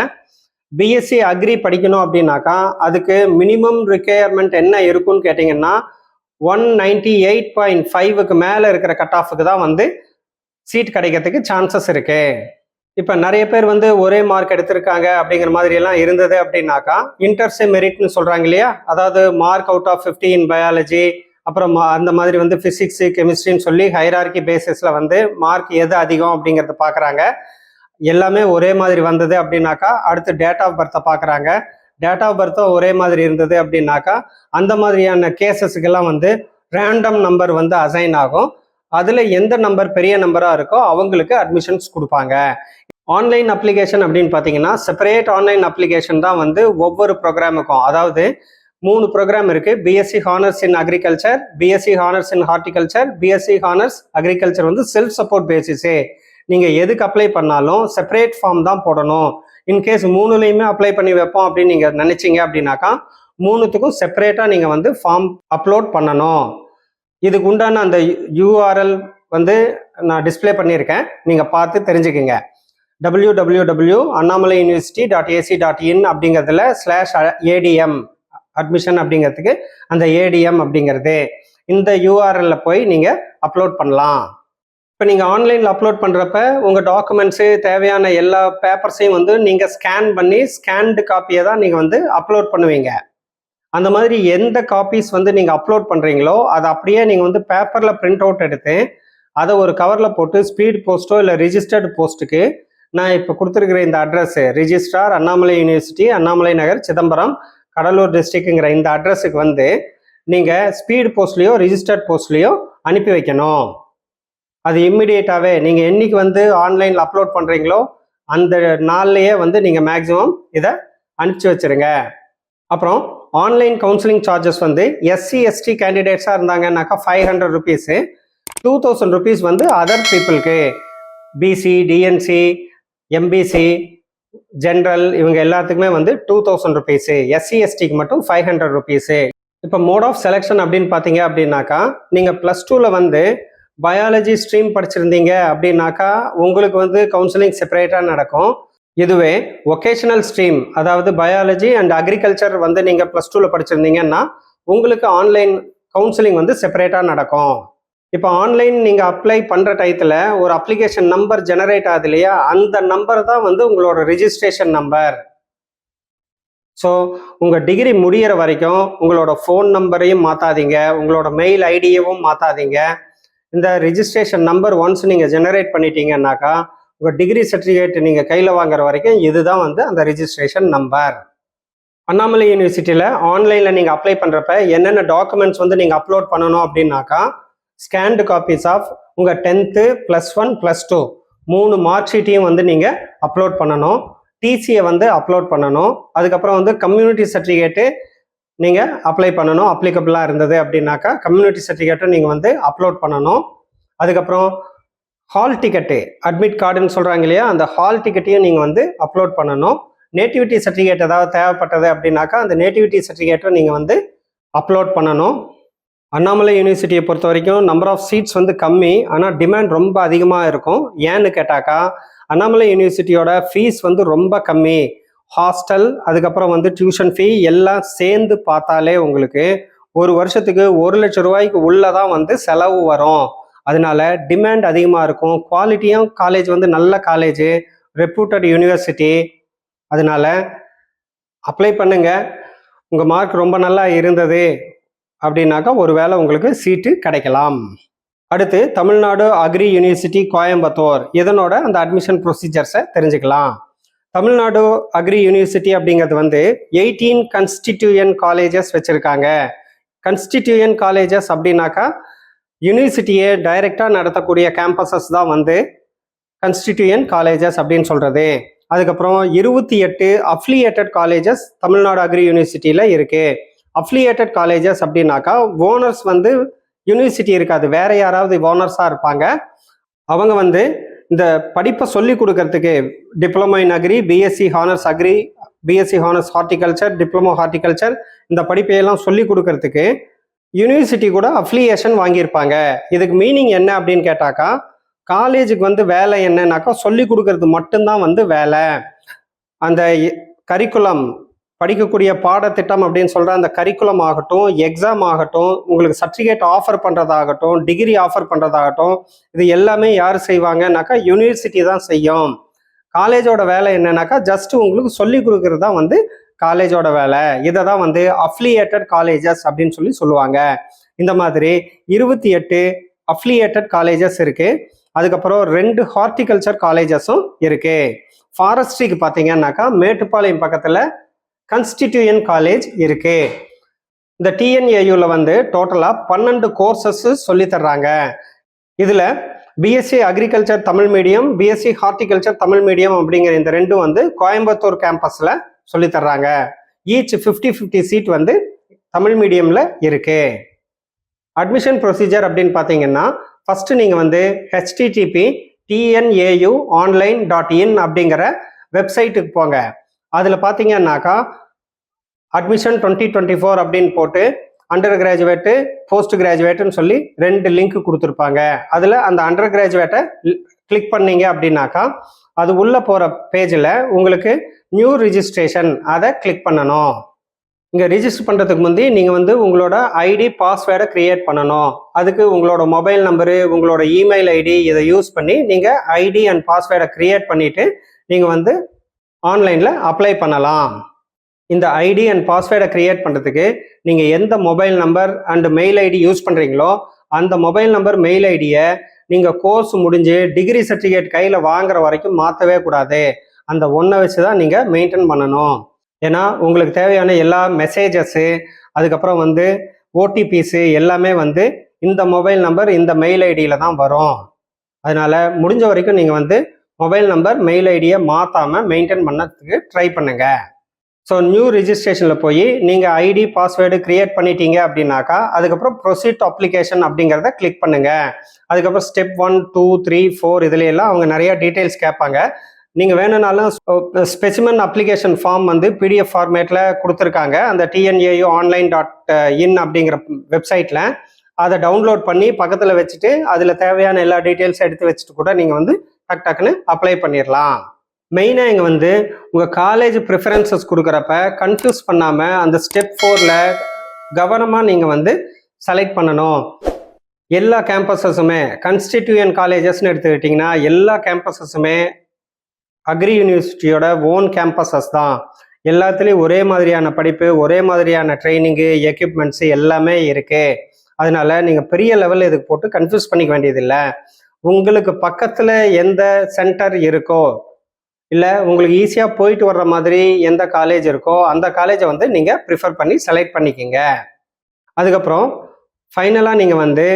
பிஎஸ்சி அக்ரி படிக்கணும் அப்படின்னாக்கா அதுக்கு மினிமம் ரிக்வயர்மெண்ட் என்ன இருக்குன்னு கேட்டிங்கன்னா 198.5க்கு மேலே இருக்கிற கட் ஆஃபுக்கு தான் வந்து சீட் கிடைக்கிறதுக்கு சான்சஸ் இருக்கு. இப்போ நிறைய பேர் வந்து ஒரே மார்க் எடுத்திருக்காங்க அப்படிங்கிற மாதிரி எல்லாம் இருந்தது அப்படின்னாக்கா இன்டர்சே மெரிட்னு சொல்கிறாங்க இல்லையா, அதாவது mark out of 50 in biology, அப்புறம் அந்த மாதிரி வந்து ஃபிசிக்ஸு கெமிஸ்ட்ரின்னு சொல்லி ஹைரார்கி பேசிஸில் வந்து மார்க் எது அதிகம் அப்படிங்கிறத பார்க்குறாங்க. எல்லாமே ஒரே மாதிரி வந்தது அப்படின்னாக்கா அடுத்து டேட் ஆஃப் பர்த்தை பார்க்குறாங்க. டேட் ஆஃப் பர்த்தும் ஒரே மாதிரி இருந்தது அப்படின்னாக்கா அந்த மாதிரியான கேசஸுக்கெல்லாம் வந்து ரேண்டம் நம்பர் வந்து அசைன் ஆகும். அதில் எந்த நம்பர் பெரிய நம்பராக இருக்கோ அவங்களுக்கு அட்மிஷன்ஸ் கொடுப்பாங்க. ஆன்லைன் அப்ளிகேஷன் அப்படின்னு பார்த்தீங்கன்னா செப்பரேட் ஆன்லைன் அப்ளிகேஷன் தான் வந்து ஒவ்வொரு ப்ரோக்ராமுக்கும். அதாவது 3 ப்ரோக்ராம் இருக்குது. BSc honours in agriculture, BSc honours in horticulture, BSc honours agriculture வந்து செல்ஃப் சப்போர்ட் பேசிஸே. நீங்கள் எதுக்கு அப்ளை பண்ணாலும் செப்பரேட் ஃபார்ம் தான் போடணும். இன்கேஸ் 3லையுமே அப்ளை பண்ணி வைப்போம் அப்படின்னு நீங்கள் நினச்சிங்க அப்படின்னாக்கா 3த்துக்கும் செப்பரேட்டாக நீங்கள் வந்து ஃபார்ம் அப்லோட் பண்ணணும். இதுக்கு உண்டான அந்த URL வந்து நான் டிஸ்பிளே பண்ணியிருக்கேன், நீங்கள் பார்த்து தெரிஞ்சுக்குங்க. www.annamalaiuniversity.ac.in அப்படிங்கிறதுல /ADM அட்மிஷன் அப்படிங்கிறதுக்கு அந்த ADM அப்படிங்கிறது இந்த URLல போய் நீங்கள் அப்லோட் பண்ணலாம். இப்போ நீங்கள் ஆன்லைனில் அப்லோட் பண்ணுறப்ப உங்கள் டாக்குமெண்ட்ஸு தேவையான எல்லா பேப்பர்ஸையும் வந்து நீங்கள் ஸ்கேன் பண்ணி ஸ்கேன்டு காப்பியை தான் நீங்கள் வந்து அப்லோட் பண்ணுவீங்க. அந்த மாதிரி எந்த காப்பீஸ் வந்து நீங்கள் அப்லோட் பண்ணுறீங்களோ அதை அப்படியே நீங்கள் வந்து பேப்பரில் பிரிண்ட் அவுட் எடுத்து அதை ஒரு கவரில் போட்டு ஸ்பீட் போஸ்ட்டோ இல்லை ரிஜிஸ்டர்டு போஸ்ட்டுக்கு நான் இப்போ கொடுத்துருக்குற இந்த address registrar Annamalai university, Annamalai Nagar, Chidambaram, Cuddalore டிஸ்ட்ரிக்ட்டுங்கிற இந்த அட்ரஸுக்கு வந்து நீங்கள் ஸ்பீட் போஸ்ட்லேயோ ரிஜிஸ்டர்ட் போஸ்ட்லேயோ அனுப்பி வைக்கணும். அது இம்மிடியேட்டாகவே நீங்கள் என்னைக்கு வந்து ஆன்லைனில் அப்லோட் பண்ணுறீங்களோ அந்த நாள்லேயே வந்து நீங்கள் மேக்ஸிமம் இதை அனுப்பிச்சி வச்சுருங்க. அப்புறம் ஆன்லைன் கவுன்சிலிங் சார்ஜஸ் வந்து எஸ்சி எஸ்டி கேண்டிடேட்ஸாக இருந்தாங்கன்னாக்கா 500 ருபீஸு, 2000 ருபீஸ் வந்து அதர் பீப்புளுக்கு பிசி டிஎன்சி எம்பிசி ஜென்ரல் இவங்க எல்லாத்துக்குமே வந்து 2000 ருபீஸு, எஸ்சி எஸ்டிக்கு மட்டும் 500 ருபீஸு. இப்போ மோட் ஆஃப் செலெக்ஷன் அப்படின்னு பார்த்தீங்க அப்படின்னாக்கா, நீங்கள் +2ல வந்து பயாலஜி ஸ்ட்ரீம் படிச்சிருந்தீங்க அப்படின்னாக்கா உங்களுக்கு வந்து கவுன்சிலிங் செப்பரேட்டாக நடக்கும். இதுவே ஒகேஷனல் ஸ்ட்ரீம், அதாவது பயாலஜி அண்ட் அக்ரிகல்ச்சர் வந்து நீங்கள் +2ல படிச்சிருந்தீங்கன்னா உங்களுக்கு ஆன்லைன் கவுன்சிலிங் வந்து செப்பரேட்டாக நடக்கும். இப்போ ஆன்லைன் நீங்கள் அப்ளை பண்ணுற டயத்தில் ஒரு அப்ளிகேஷன் நம்பர் ஜெனரேட் ஆகுது இல்லையா, அந்த நம்பர் தான் வந்து உங்களோட ரிஜிஸ்ட்ரேஷன் நம்பர். ஸோ உங்கள் டிகிரி முடிகிற வரைக்கும் உங்களோட ஃபோன் நம்பரையும் மாற்றாதீங்க, உங்களோட மெயில் ஐடியவும் மாற்றாதீங்க. இந்த ரிஜிஸ்ட்ரேஷன் நம்பர் ஒன்ஸ் நீங்கள் ஜெனரேட் பண்ணிட்டீங்கன்னாக்கா உங்கள் டிகிரி சர்டிஃபிகேட் நீங்கள் கையில் வாங்குற வரைக்கும் இதுதான் வந்து அந்த ரிஜிஸ்ட்ரேஷன் நம்பர். அண்ணாமலை யூனிவர்சிட்டியில் ஆன்லைனில் நீங்கள் அப்ளை பண்ணுறப்ப என்னென்ன டாக்குமெண்ட்ஸ் வந்து நீங்கள் அப்லோட் பண்ணணும் அப்படின்னாக்கா, ஸ்கேன்டு காப்பீஸ் ஆஃப் உங்கள் 10th +1 +2 3 மார்க் ஷீட்டையும் வந்து நீங்கள் அப்லோட் பண்ணணும். டிசியை வந்து அப்லோட் பண்ணணும். அதுக்கப்புறம் வந்து கம்யூனிட்டி சர்டிஃபிகேட்டு நீங்கள் அப்ளை பண்ணணும். அப்ளிகபிளாக இருந்தது அப்படின்னாக்கா கம்யூனிட்டி சர்டிஃபிகேட்டும் நீங்கள் வந்து அப்லோட் பண்ணணும். அதுக்கப்புறம் ஹால் டிக்கெட்டு, அட்மிட் கார்டுன்னு சொல்கிறாங்க இல்லையா, அந்த ஹால் டிக்கெட்டையும் நீங்கள் வந்து அப்லோட் பண்ணணும். நேட்டிவிட்டி சர்டிஃபிகேட் ஏதாவது தேவைப்பட்டது அப்படின்னாக்கா அந்த நேட்டிவிட்டி சர்டிஃபிகேட்டும் நீங்கள் வந்து அப்லோட் பண்ணணும். அண்ணாமலை யூனிவர்சிட்டியை பொறுத்த வரைக்கும் நம்பர் ஆஃப் சீட்ஸ் வந்து கம்மி, ஆனால் டிமாண்ட் ரொம்ப அதிகமாக இருக்கும். ஏன்னு கேட்டாக்கா, அண்ணாமலை யூனிவர்சிட்டியோட ஃபீஸ் வந்து ரொம்ப கம்மி. ஹாஸ்டல், அதுக்கப்புறம் வந்து டியூஷன் ஃபீ எல்லாம் சேர்ந்து பார்த்தாலே உங்களுக்கு ஒரு வருஷத்துக்கு 1 லட்சம் ரூபாய்க்கு உள்ளதான் வந்து செலவு வரும். அதனால டிமாண்ட் அதிகமாக இருக்கும். குவாலிட்டியும் காலேஜ் வந்து நல்ல காலேஜ், ரெப்யூட்டட் யூனிவர்சிட்டி. அதனால அப்ளை பண்ணுங்க. உங்கள் மார்க் ரொம்ப நல்லா இருந்தது அப்படின்னாக்கா ஒருவேளை உங்களுக்கு சீட்டு கிடைக்கலாம். அடுத்து தமிழ்நாடு அக்ரி யூனிவர்சிட்டி கோயம்புத்தூர், இதனோட அந்த அட்மிஷன் ப்ரொசீஜர்ஸை தெரிஞ்சுக்கலாம். தமிழ்நாடு அக்ரி யூனிவர்சிட்டி அப்படிங்கிறது வந்து 18 கன்ஸ்டிடியூயன் காலேஜஸ் வச்சுருக்காங்க. கன்ஸ்டிடியூயன் காலேஜஸ் அப்படின்னாக்கா யூனிவர்சிட்டியை டைரெக்டாக நடத்தக்கூடிய கேம்பஸஸ் தான் வந்து கன்ஸ்டிடியூயன் காலேஜஸ் அப்படின்னு சொல்கிறது. அதுக்கப்புறம் 28 அஃபிலியேட்டட் காலேஜஸ் தமிழ்நாடு அக்ரி யூனிவர்சிட்டியில் இருக்குது. அஃபிலியேட்டட் காலேஜஸ் அப்படின்னாக்கா ஓனர்ஸ் வந்து யூனிவர்சிட்டி இருக்காது, வேற யாராவது ஓனர்ஸாக இருப்பாங்க. அவங்க வந்து இந்த படிப்பை சொல்லி கொடுக்கறதுக்கு diploma in agri, BSc honours agri, BSc honours horticulture, diploma horticulture, இந்த படிப்பையெல்லாம் சொல்லி கொடுக்கறதுக்கு யூனிவர்சிட்டி கூட அஃபிலியேஷன் வாங்கியிருப்பாங்க. இதுக்கு மீனிங் என்ன அப்படின்னு கேட்டாக்கா, காலேஜுக்கு வந்து வேலை என்னன்னாக்கா சொல்லி கொடுக்கறது மட்டும்தான் வந்து வேலை. அந்த கரிக்குலம், படிக்கக்கூடிய பாடத்திட்டம் அப்படின்னு சொல்கிற அந்த கரிக்குலம் ஆகட்டும், எக்ஸாம் ஆகட்டும், உங்களுக்கு சர்டிஃபிகேட் ஆஃபர் பண்ணுறதாகட்டும், டிகிரி ஆஃபர் பண்ணுறதாகட்டும், இது எல்லாமே யார் செய்வாங்கன்னாக்கா யூனிவர்சிட்டி தான் செய்யும். காலேஜோட வேலை என்னன்னாக்கா ஜஸ்ட் உங்களுக்கு சொல்லி கொடுக்கறது தான் வந்து காலேஜோட வேலை. இதை தான் வந்து அஃபிலியேட்டட் காலேஜஸ் அப்படின்னு சொல்லுவாங்க. இந்த மாதிரி 28 அஃபிலியேட்டட் காலேஜஸ் இருக்கு. அதுக்கப்புறம் 2 ஹார்டிகல்ச்சர் காலேஜஸும் இருக்கு. ஃபாரஸ்ட்ரிக்கு பார்த்தீங்கன்னாக்கா மேட்டுப்பாளையம் பக்கத்தில் கன்ஸ்டிடியூயன் காலேஜ் இருக்கு. இந்த டிஎன்ஏயூவில் வந்து டோட்டலாக 12 கோர்சஸ் சொல்லி தர்றாங்க. இதில் BSc agriculture Tamil medium, BSc horticulture Tamil medium அப்படிங்கிற இந்த ரெண்டும் வந்து கோயம்புத்தூர் கேம்பஸில் சொல்லி தர்றாங்க. ஈச் 50-50 சீட் வந்து தமிழ் மீடியமில் இருக்கு. அட்மிஷன் ப்ரொசீஜர் அப்படின்னு பார்த்தீங்கன்னா, ஃபஸ்ட்டு நீங்கள் வந்து http://tnauonline.in அப்படிங்கிற வெப்சைட்டுக்கு போங்க. அதில் பார்த்தீங்கன்னாக்கா அட்மிஷன் 2024 அப்படின்னு போட்டு அண்டர் கிராஜுவேட்டு, போஸ்ட் கிராஜுவேட்டுன்னு சொல்லி 2 லிங்க் கொடுத்துருப்பாங்க. அதில் அந்த அண்டர் கிராஜுவேட்டை கிளிக் பண்ணீங்க அப்படின்னாக்கா அது உள்ளே போகிற பேஜில் உங்களுக்கு நியூ ரிஜிஸ்ட்ரேஷன் அதை கிளிக் பண்ணணும். இங்கே ரிஜிஸ்டர் பண்ணுறதுக்கு முந்தி நீங்கள் வந்து உங்களோட ஐடி பாஸ்வேர்டை க்ரியேட் பண்ணணும். அதுக்கு உங்களோட மொபைல் நம்பரு, உங்களோட இமெயில் ஐடி இதை யூஸ் பண்ணி நீங்கள் ஐடி அண்ட் பாஸ்வேர்டை க்ரியேட் பண்ணிவிட்டு நீங்கள் வந்து ஆன்லைனில் அப்ளை பண்ணலாம். இந்த ஐடி அண்ட் பாஸ்வேர்டை க்ரியேட் பண்ணுறதுக்கு நீங்கள் எந்த mobile number and mail ID use பண்ணுறீங்களோ அந்த மொபைல் நம்பர் மெயில் ஐடியை நீங்கள் கோர்ஸ் முடிஞ்சு டிகிரி சர்டிஃபிகேட் கையில் வாங்குற வரைக்கும் மாற்றவே கூடாது. அந்த ஒன்றை வச்சு தான் நீங்கள் மெயின்டைன் பண்ணணும். ஏன்னா உங்களுக்கு தேவையான எல்லா மெசேஜஸ்ஸு, அதுக்கப்புறம் வந்து ஓடிபிஸு எல்லாமே வந்து இந்த மொபைல் நம்பர் இந்த மெயில் ஐடியில் தான் வரும். அதனால் முடிஞ்ச வரைக்கும் நீங்கள் வந்து மொபைல் நம்பர் மெயில் ஐடியை மாற்றாமல் மெயின்டைன் பண்ணதுக்கு ட்ரை பண்ணுங்கள். ஸோ நியூ ரிஜிஸ்ட்ரேஷனில் போய் நீங்கள் ஐடி பாஸ்வேர்டு க்ரியேட் பண்ணிட்டீங்க அப்படின்னாக்கா அதுக்கப்புறம் ப்ரொசீட் அப்ளிகேஷன் அப்படிங்கிறத கிளிக் பண்ணுங்கள். அதுக்கப்புறம் ஸ்டெப் 1, 2, 3, 4 இதுல எல்லாம் அவங்க நிறைய டீட்டெயில்ஸ் கேட்பாங்க. நீங்கள் வேணும்னாலும் ஸ்பெசிமன் அப்ளிகேஷன் ஃபார்ம் வந்து பிடிஎஃப் ஃபார்மேட்டில் கொடுத்துருக்காங்க அந்த tnau.online.in அப்படிங்கிற வெப்சைட்டில். அதை டவுன்லோட் பண்ணி பக்கத்தில் வச்சுட்டு அதில் தேவையான எல்லா டீட்டெயில்ஸ் எடுத்து வச்சுட்டு கூட நீங்கள் வந்து டக்குன்னு அப்ளை பண்ணிடலாம். மெயினாக இங்கே வந்து உங்கள் காலேஜ் ப்ரிஃபரன்சஸ் கொடுக்குறப்ப கன்ஃபியூஸ் பண்ணாமல் அந்த ஸ்டெப் 4ல் கவனமாக நீங்கள் வந்து செலக்ட் பண்ணணும். எல்லா கேம்பஸஸுமே கன்ஸ்டிடியூயன் காலேஜஸ்ன்னு எடுத்துக்கிட்டிங்கன்னா எல்லா கேம்பஸஸுமே அக்ரி யூனிவர்சிட்டியோட ஓன் கேம்பஸஸ் தான். எல்லாத்துலேயும் ஒரே மாதிரியான படிப்பு, ஒரே மாதிரியான ட்ரைனிங்கு, எக்யூப்மெண்ட்ஸு எல்லாமே இருக்குது. அதனால நீங்கள் பெரிய லெவலில் இதுக்கு போட்டு கன்ஃபியூஸ் பண்ணிக்க வேண்டியதில்லை. உங்களுக்கு பக்கத்தில் எந்த சென்டர் இருக்கோ இல்லை உங்களுக்கு ஈஸியாக போயிட்டு வர்ற மாதிரி எந்த காலேஜ் இருக்கோ அந்த காலேஜை வந்து நீங்கள் ப்ரிஃபர் பண்ணி செலக்ட் பண்ணிக்கோங்க. அதுக்கப்புறம் ஃபைனலாக நீங்கள் வந்து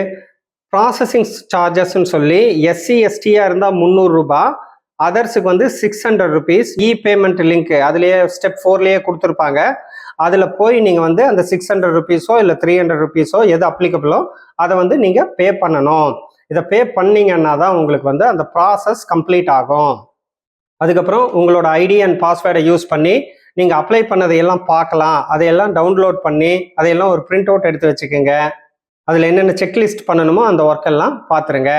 ப்ராசஸிங் சார்ஜஸ்ன்னு சொல்லி எஸ்சி எஸ்டியாக இருந்தால் 300 ரூபாய், அதர்ஸுக்கு வந்து 600 ருபீஸ் இ பேமெண்ட் லிங்க் அதுலேயே ஸ்டெப் 4லேயே கொடுத்துருப்பாங்க. அதில் போய் நீங்கள் வந்து அந்த 600 ருபீஸோ இல்லை 300 ருபீஸோ எது அப்ளிகபிளோ அதை வந்து நீங்கள் பே பண்ணணும். இதை பே பண்ணிங்கன்னா தான் உங்களுக்கு வந்து அந்த ப்ராசஸ் கம்ப்ளீட் ஆகும். அதுக்கப்புறம் உங்களோட ஐடி அண்ட் பாஸ்வேர்டை யூஸ் பண்ணி நீங்கள் அப்ளை பண்ணதையெல்லாம் பார்க்கலாம். அதையெல்லாம் டவுன்லோட் பண்ணி அதையெல்லாம் ஒரு பிரிண்ட் அவுட் எடுத்து வச்சுக்கோங்க. அதில் என்னென்ன செக்லிஸ்ட் பண்ணணுமோ அந்த ஒர்க்கெல்லாம் பார்த்துருங்க.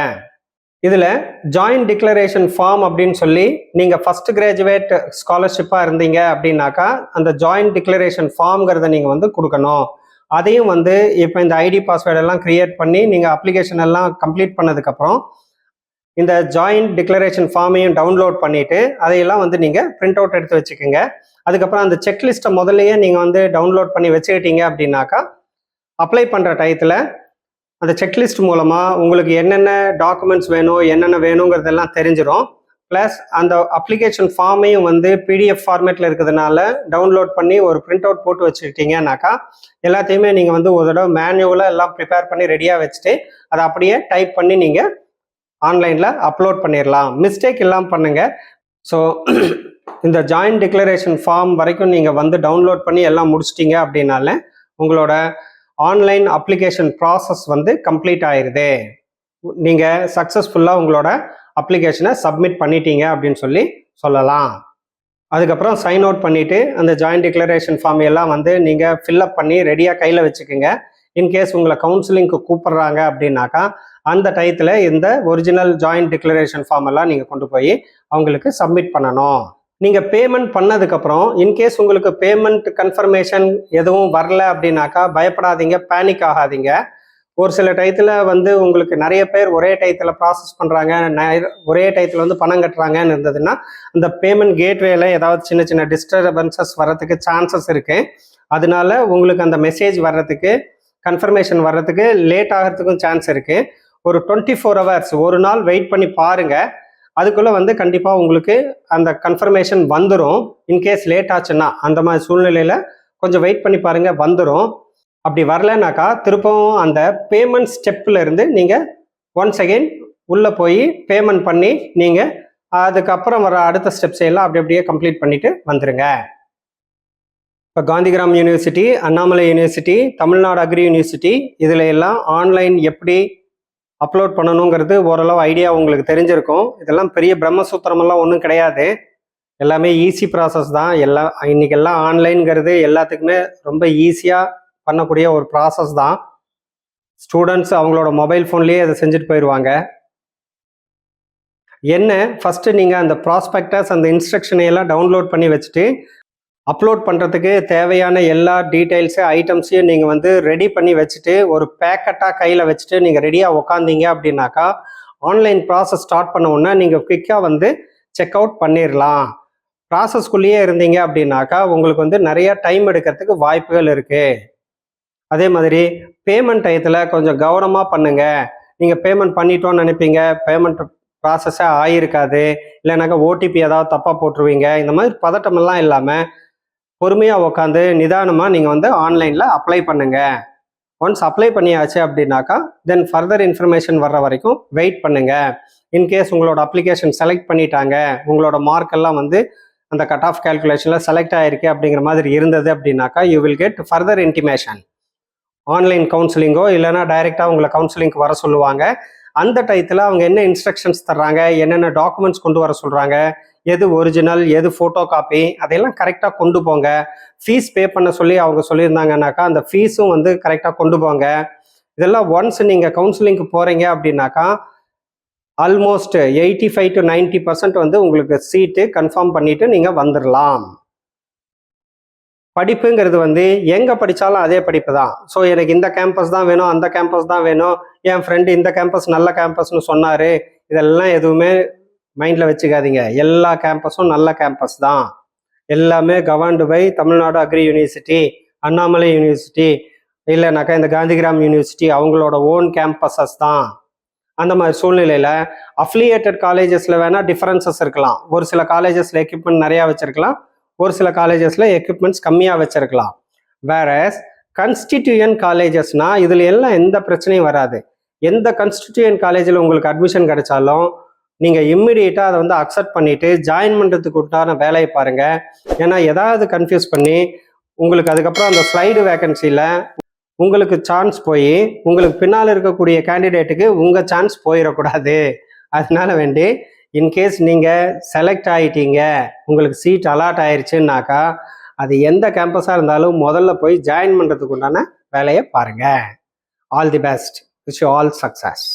இதில் ஜாயின்ட் டிக்ளரேஷன் ஃபார்ம் அப்படின்னு சொல்லி நீங்கள் ஃபஸ்ட் கிராஜுவேட் ஸ்காலர்ஷிப்பாக இருந்தீங்க அப்படின்னாக்கா அந்த ஜாயின்ட் டிக்ளரேஷன் ஃபார்ம்ங்கிறத நீங்கள் வந்து கொடுக்கணும். அதையும் வந்து இப்போ இந்த ஐடி பாஸ்வேர்டெல்லாம் க்ரியேட் பண்ணி நீங்கள் அப்ளிகேஷன் எல்லாம் கம்ப்ளீட் பண்ணதுக்கப்புறம் இந்த ஜாயின்ட் டிக்ளரேஷன் ஃபார்மையும் டவுன்லோட் பண்ணிவிட்டு அதையெல்லாம் வந்து நீங்கள் பிரிண்ட் அவுட் எடுத்து வச்சுக்கோங்க. அதுக்கப்புறம் அந்த செக்லிஸ்ட்டை முதல்லையே நீங்கள் வந்து டவுன்லோட் பண்ணி வச்சுக்கிட்டீங்க அப்படின்னாக்கா அப்ளை பண்ணுற டயத்தில் அந்த செக்லிஸ்ட் மூலமாக உங்களுக்கு என்னென்ன டாக்குமெண்ட்ஸ் வேணும், என்னென்ன வேணுங்கிறதெல்லாம் தெரிஞ்சிடும். ப்ளஸ் அந்த அப்ளிகேஷன் ஃபார்மையும் வந்து பிடிஎஃப் ஃபார்மேட்டில் இருக்கிறதுனால டவுன்லோட் பண்ணி ஒரு பிரிண்ட் அவுட் போட்டு வச்சுக்கிட்டீங்கன்னாக்கா எல்லாத்தையுமே நீங்கள் வந்து ஒரு தடவை மேனுவலாக எல்லாம் ப்ரிப்பேர் பண்ணி ரெடியாக வச்சுட்டு அதை அப்படியே டைப் பண்ணி நீங்கள் ஆன்லைனில் அப்லோட் பண்ணிடலாம். மிஸ்டேக் இல்லாமல் பண்ணுங்கள். ஸோ இந்த ஜாயின்ட் டிக்ளரேஷன் ஃபார்ம் வரைக்கும் நீங்கள் வந்து டவுன்லோட் பண்ணி எல்லாம் முடிச்சிட்டிங்க அப்படின்னால உங்களோட ஆன்லைன் அப்ளிகேஷன் ப்ராசஸ் வந்து கம்ப்ளீட் ஆயிடுது. நீங்கள் சக்ஸஸ்ஃபுல்லாக உங்களோட அப்ளிகேஷனை சப்மிட் பண்ணிட்டீங்க அப்படின்னு சொல்லலாம். அதுக்கப்புறம் சைன் அவுட் பண்ணிவிட்டு அந்த ஜாயின்ட் டிக்ளரேஷன் ஃபார்ம் எல்லாம் வந்து நீங்கள் ஃபில்அப் பண்ணி ரெடியாக கையில் வச்சுக்கோங்க. இன்கேஸ் உங்களை கவுன்சிலிங்க்கு கூப்பிட்றாங்க அப்படின்னாக்கா அந்த டயத்தில் இந்த ஒரிஜினல் ஜாயின்ட் டிக்ளரேஷன் ஃபார்ம் எல்லாம் நீங்கள் கொண்டு போய் அவங்களுக்கு சப்மிட் பண்ணணும். நீங்கள் பேமெண்ட் பண்ணதுக்கப்புறம் இன்கேஸ் உங்களுக்கு பேமெண்ட் கன்ஃபர்மேஷன் எதுவும் வரல அப்படின்னாக்கா பயப்படாதீங்க, பேனிக் ஆகாதீங்க. ஒரு சில டயத்தில் வந்து உங்களுக்கு நிறைய பேர் ஒரே டயத்தில் ப்ராசஸ் பண்ணுறாங்க, ஒரே டயத்தில் வந்து பணம் கட்டுறாங்கன்னு இருந்ததுன்னா அந்த பேமெண்ட் கேட்வேல ஏதாவது சின்ன சின்ன டிஸ்டர்பன்சஸ் வர்றதுக்கு சான்சஸ் இருக்குது. அதனால உங்களுக்கு அந்த மெசேஜ் வர்றதுக்கு, கன்ஃபர்மேஷன் வர்றதுக்கு லேட் ஆகிறதுக்கும் சான்ஸ் இருக்குது. ஒரு 24 ஹவர்ஸ் ஒரு நாள் வெயிட் பண்ணி பாருங்கள். அதுக்குள்ளே வந்து கண்டிப்பாக உங்களுக்கு அந்த கன்ஃபர்மேஷன் வந்துடும். இன்கேஸ் லேட் ஆச்சுன்னா அந்த மாதிரி சூழ்நிலையில் கொஞ்சம் வெயிட் பண்ணி பாருங்கள், வந்துடும். அப்படி வரலனாக்கா திருப்பவும் அந்த பேமெண்ட் ஸ்டெப்பில் இருந்து நீங்கள் ஒன்ஸ் அகெயின் உள்ளே போய் பேமெண்ட் பண்ணி நீங்கள் அதுக்கப்புறம் வர அடுத்த ஸ்டெப்ஸ் எல்லாம் அப்படியே கம்ப்ளீட் பண்ணிவிட்டு வந்துடுங்க. இப்போ Gandhigram university, Annamalai university, Tamil Nadu agri university இதில் எல்லாம் ஆன்லைன் எப்படி அப்லோட் பண்ணணுங்கிறது ஓரளவு ஐடியா உங்களுக்கு தெரிஞ்சிருக்கும். இதெல்லாம் பெரிய பிரம்மசூத்திரமெல்லாம் ஒன்றும் கிடையாது, எல்லாமே ஈஸி ப்ராசஸ் தான். இன்றைக்கெல்லாம் ஆன்லைன்ங்கிறது எல்லாத்துக்குமே ரொம்ப ஈஸியாக பண்ணக்கூடிய ஒரு ப்ராசஸ் தான். ஸ்டூடெண்ட்ஸ் அவங்களோட மொபைல் ஃபோன்லேயே அதை செஞ்சுட்டு போயிடுவாங்க. என்ன ஃபஸ்ட்டு நீங்கள் அந்த ப்ராஸ்பெக்டஸ் அந்த இன்ஸ்ட்ரக்ஷனையெல்லாம் டவுன்லோட் பண்ணி வச்சுட்டு அப்லோட் பண்ணுறதுக்கு தேவையான எல்லா டீட்டெயில்ஸு ஐட்டம்ஸையும் நீங்கள் வந்து ரெடி பண்ணி வச்சுட்டு ஒரு பேக்கெட்டாக கையில் வச்சுட்டு நீங்கள் ரெடியாக உக்காந்தீங்க அப்படின்னாக்கா ஆன்லைன் ப்ராசஸ் ஸ்டார்ட் பண்ண உடனே நீங்கள் குயிக்காக வந்து செக் அவுட் பண்ணிடலாம். ப்ராசஸ்குள்ளேயே இருந்தீங்க அப்படின்னாக்கா உங்களுக்கு வந்து நிறைய டைம் எடுக்கிறதுக்கு வாய்ப்புகள் இருக்குது. அதே மாதிரி பேமெண்ட் டயத்தில் கொஞ்சம் கவனமாக பண்ணுங்கள். நீங்கள் பேமெண்ட் பண்ணிட்டோன்னு நினைப்பீங்க, பேமெண்ட் ப்ராசஸே ஆகிருக்காது, இல்லைனாக்கா ஓடிபி ஏதாவது தப்பாக போட்டுருவீங்க. இந்த மாதிரி பதட்டமெல்லாம் இல்லாமல் பொறுமையாக உட்காந்து நிதானமாக நீங்கள் வந்து ஆன்லைனில் அப்ளை பண்ணுங்கள். ஒன்ஸ் அப்ளை பண்ணியாச்சு அப்படின்னாக்கா தென் ஃபர்தர் இன்ஃபர்மேஷன் வர்ற வரைக்கும் வெயிட் பண்ணுங்கள். இன்கேஸ் உங்களோட அப்ளிகேஷன் செலக்ட் பண்ணிட்டாங்க, உங்களோட மார்க் எல்லாம் வந்து அந்த கட் ஆஃப் கேல்குலேஷனில் செலக்ட் ஆகிருக்கு அப்படிங்கிற மாதிரி இருந்தது அப்படின்னாக்கா you will get further intimation. Online கவுன்சிலிங்கோ இல்லைனா டைரெக்டாக உங்களை கவுன்சிலிங்க்கு வர சொல்லுவாங்க. அந்த டயத்தில் அவங்க என்ன இன்ஸ்ட்ரக்ஷன்ஸ் தர்றாங்க, என்னென்ன டாக்குமெண்ட்ஸ் கொண்டு வர சொல்கிறாங்க, எது ஒரிஜினல், எது ஃபோட்டோ காப்பி, அதையெல்லாம் கரெக்டாக கொண்டு போங்க. ஃபீஸ் பே பண்ண சொல்லி அவங்க சொல்லியிருந்தாங்கன்னாக்கா அந்த ஃபீஸும் வந்து கரெக்டாக கொண்டு போங்க. இதெல்லாம் ஒன்ஸ் நீங்கள் கவுன்சிலிங்க்கு போகிறீங்க அப்படின்னாக்கா ஆல்மோஸ்ட் 85 to 90% வந்து உங்களுக்கு சீட்டு கன்ஃபார்ம் பண்ணிட்டு நீங்கள் வந்துடலாம். படிப்புங்கிறது வந்து எங்கே படித்தாலும் அதே படிப்பு தான். ஸோ எனக்கு இந்த கேம்பஸ் தான் வேணும், அந்த கேம்பஸ் தான் வேணும், என் ஃப்ரெண்டு இந்த கேம்பஸ் நல்ல கேம்பஸ்னு சொன்னார், இதெல்லாம் எதுவுமே மைண்டில் வச்சுக்காதீங்க. எல்லா கேம்பஸும் நல்ல கேம்பஸ் தான். எல்லாமே governed by Tamil Nadu agri university, Annamalai university, இல்லைனாக்கா இந்த காந்திகிராம் யூனிவர்சிட்டி அவங்களோட ஓன் கேம்பஸஸ் தான். அந்த மாதிரி சூழ்நிலையில் அஃபிலியேட்டட் காலேஜஸில் வேணால் டிஃப்ரென்சஸ் இருக்கலாம். ஒரு சில காலேஜஸில் எக்யூப்மெண்ட் நிறையா வச்சுருக்கலாம், ஒரு சில காலேஜஸில் எக்யூப்மெண்ட்ஸ் கம்மியாக வச்சுருக்கலாம். வேறஸ் கன்ஸ்டிடியூயன்ட் காலேஜஸ்னால் இதில் எல்லாம் எந்த பிரச்சனையும் வராது. எந்த கன்ஸ்டிடியூயன்ட் காலேஜில் உங்களுக்கு அட்மிஷன் கிடைச்சாலும் நீங்கள் இம்மிடியேட்டாக அதை வந்து அக்செப்ட் பண்ணிவிட்டு ஜாயின் பண்ணுறதுக்கு உண்டான வேலையை பாருங்கள். ஏன்னா ஏதாவது கன்ஃபியூஸ் பண்ணி உங்களுக்கு அதுக்கப்புறம் அந்த ஸ்லைடு வேக்கன்சியில் உங்களுக்கு சான்ஸ் போய் உங்களுக்கு பின்னால் இருக்கக்கூடிய கேண்டிடேட்டுக்கு உங்கள் சான்ஸ் போயிடக்கூடாது. அதனால வேண்டி இன்கேஸ் நீங்கள் செலக்ட் ஆகிட்டீங்க, உங்களுக்கு சீட் அலாட் ஆயிடுச்சுன்னாக்கா அது எந்த கேம்பஸாக இருந்தாலும் முதல்ல போய் ஜாயின் பண்ணுறதுக்கு உண்டான வேலையை பாருங்கள். All the best. Wish you all success.